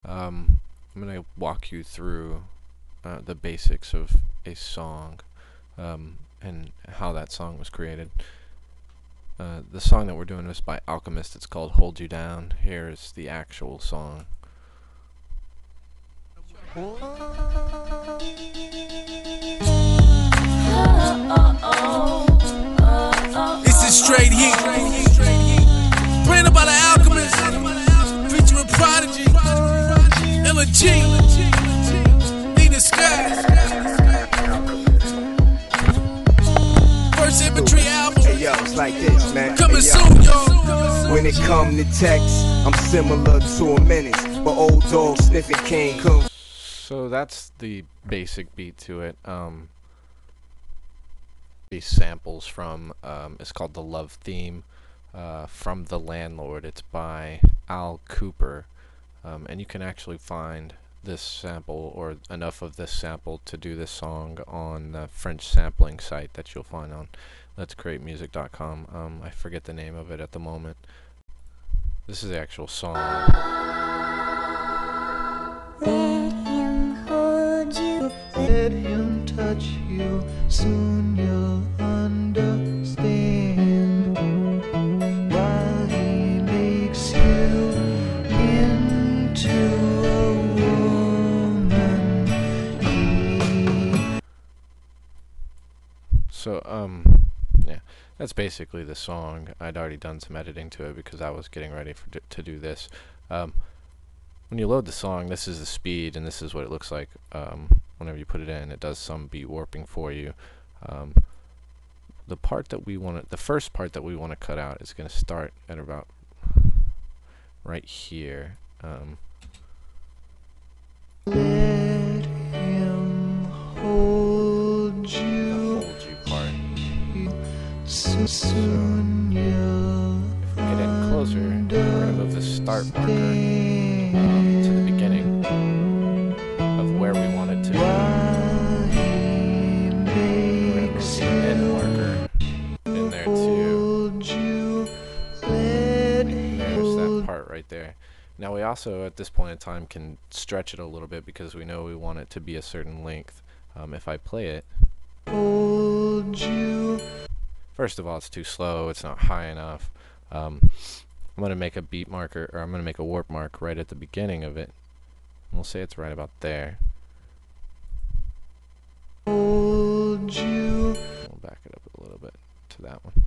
I'm going to walk you through the basics of a song and how that song was created. The song that we're doing is by Alchemist. It's called Hold You Down. Here is the actual song. This is straight heat. Branded by the Alchemist. Featuring Prodigy. Illa G. Nina Sky. First Infantry album. Hey yo, it's like this, man. Coming Hey, yo. soon, y'all. When it come to text, I'm similar to a menace, but old dog sniffing king. So that's the basic beat to it. These samples from it's called The Love Theme from The Landlord. It's by Al Cooper, and you can actually find this sample or enough of this sample to do this song on the French sampling site that you'll find on letscreatemusic.com. I forget the name of it at the moment. This is the actual song. Let him hold you, let him touch you, soon you'll understand. While he makes you into a woman, So, yeah, that's basically the song. I'd already done some editing to it because I was getting ready to do this. When you load the song, this is the speed, and this is what it looks like whenever you put it in. It does some beat warping for you. The part that we want the first part that we want to cut out is going to start at about right here. let him hold The you, hold you part. soon you'll If we get in closer, we're going to move the start marker to the beginning of where we want it to be. while he We're going to move makes the end you marker in there too. hold you, let him There's that part right there. Now we also at this point in time can stretch it a little bit because we know we want it to be a certain length. If I play it, hold you. first of all, it's too slow, it's not high enough. I'm going to make a beat marker, or I'm going to make a warp mark right at the beginning of it. We'll say it's right about there. Hold you. We'll back it up a little bit to that one.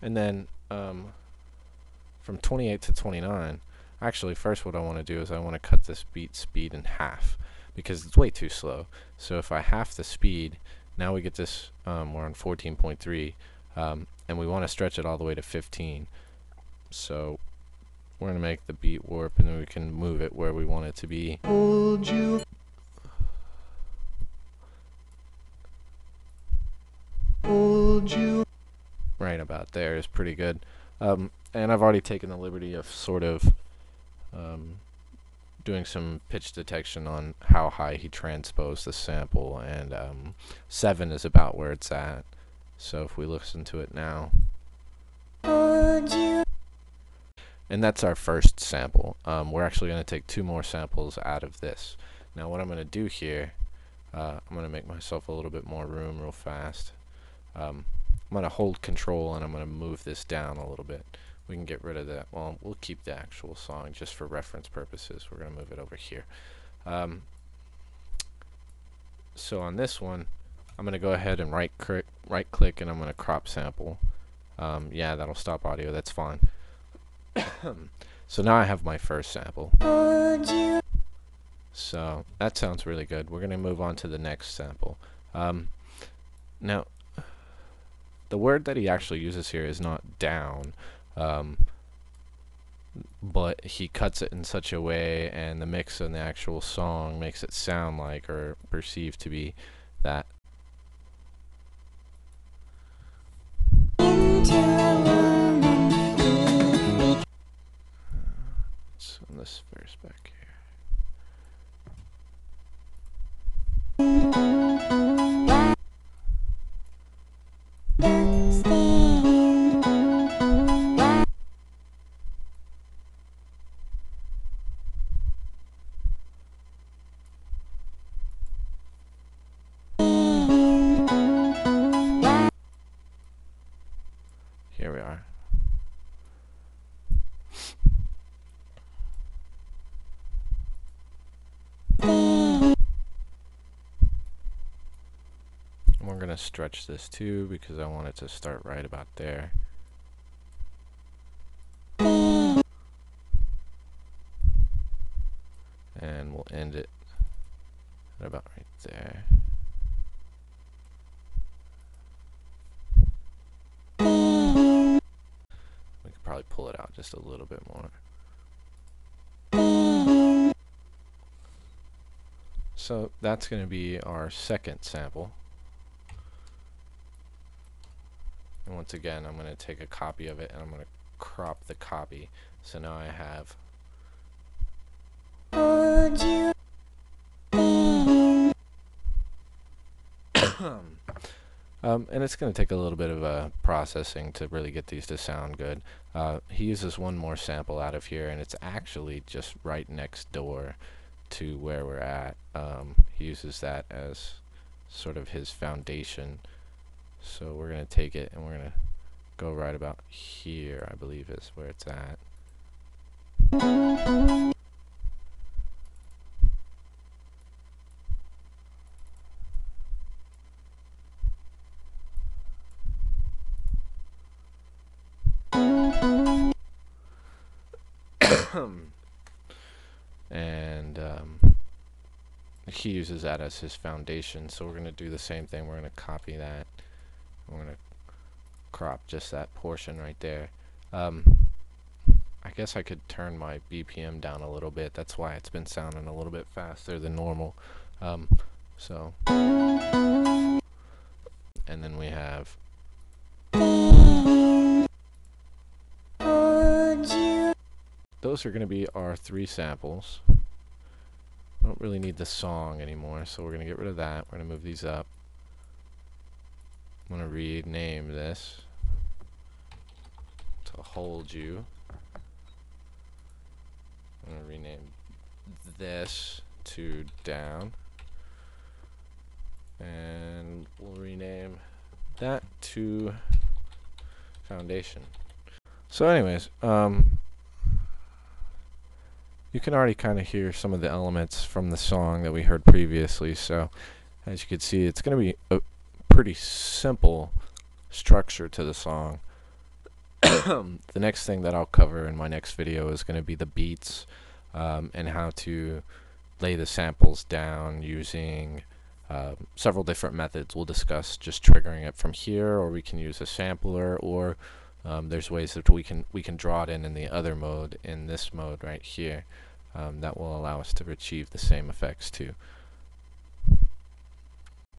And then from 28 to 29, actually first what I want to do is I want to cut this beat speed in half because it's way too slow. So if I half the speed, now we get this, we're on 14.3, and we want to stretch it all the way to 15. So we're going to make the beat warp, and then we can move it where we want it to be. Hold you. Hold you. Right about there is pretty good. And I've already taken the liberty of sort of doing some pitch detection on how high he transposed the sample, and 7 is about where it's at. So if we listen to it now, Hold you. and that's our first sample. We're actually going to take 2 more samples out of this. Now what I'm going to do here, I'm going to make myself a little bit more room real fast. I'm going to hold control and I'm going to move this down a little bit. We can get rid of that. Well, we'll keep the actual song just for reference purposes. We're going to move it over here. So on this one, I'm going to go ahead and right click and I'm going to crop sample. Yeah, that'll stop audio. That's fine. So now I have my first sample. Hold you. So that sounds really good. We're going to move on to the next sample. Now, the word that he actually uses here is not down, but he cuts it in such a way, and the mix in the actual song makes it sound like, or perceived to be, that. Into a woman. It's on this verse back here. stretch this too because I want it to start right about there. And we'll end it at about right there. We could probably pull it out just a little bit more. So that's going to be our second sample. And once again, I'm going to take a copy of it and I'm going to crop the copy. So now I have Hold you. and it's going to take a little bit of processing to really get these to sound good. He uses one more sample out of here, and it's actually just right next door to where we're at. He uses that as sort of his foundation. So we're going to take it and we're going to go right about here, I believe is where it's at. And he uses that as his foundation, so we're going to do the same thing. We're going to copy that. We're going to crop just that portion right there. I guess I could turn my BPM down a little bit. That's why it's been sounding a little bit faster than normal. So, and then we have Hold you. those are going to be our 3 samples. I don't really need the song anymore, so we're going to get rid of that. We're going to move these up. I'm going to rename this to Hold You. I'm going to rename this to Down. And we'll rename that to Foundation. So anyways, you can already kind of hear some of the elements from the song that we heard previously. So as you can see, it's going to be a pretty simple structure to the song. The next thing that I'll cover in my next video is going to be the beats, and how to lay the samples down using several different methods. We'll discuss just triggering it from here, or we can use a sampler, or there's ways that we can draw it in the other mode, in this mode right here, that will allow us to achieve the same effects too.